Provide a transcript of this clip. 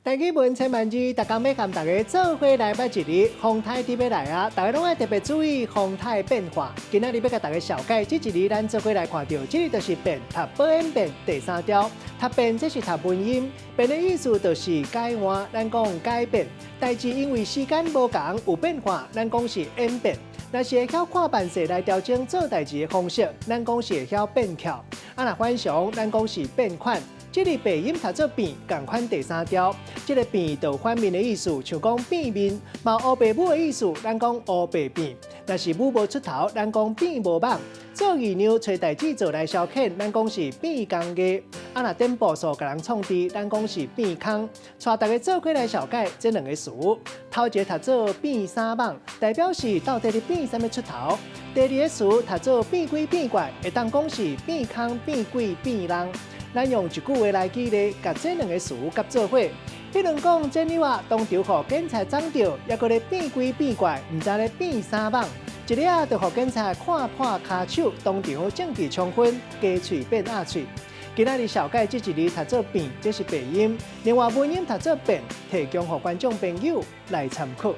台语文千万字，大家要跟大家做伙来捌一日，风台伫要来啊！大家拢要特别注意风台变化。今仔日要甲大家小解，这一日咱做伙来看到，这日就是变读保险变第三条。读变这是读文音，变的意思就是改换，咱讲改变。代志因为时间无同有变化，咱讲是演变。若是会晓看办事来调整做代志的方式，咱讲是会晓变巧。啊，若反常，咱讲是变款。这里变音读做变，共款第三条。这个变就反面的意思，像讲变面，嘛乌白母的意思，咱讲乌白变。若是母无出头，咱讲变无网。做二娘找代志做来消遣，咱讲是变工艺。啊，若点步数甲人创治，咱讲是变空。带大家做伙来小解这两个词。头一个读做变三网，代表是到底你变啥物出头。第二个词读做变鬼变怪，会当讲是变空、变鬼、变人。咱用一句话来举例，甲这两个词夹做伙。比如讲，这妞啊，当场互警察撞到，还搁咧变鬼变怪，唔知咧变啥网。一日啊，就互警察看破骹手，当场证据充分，鸡喙变鸭喙。今仔日小解这一日读做变，这是变音；另外文音读做变，提供互观众朋友来参考。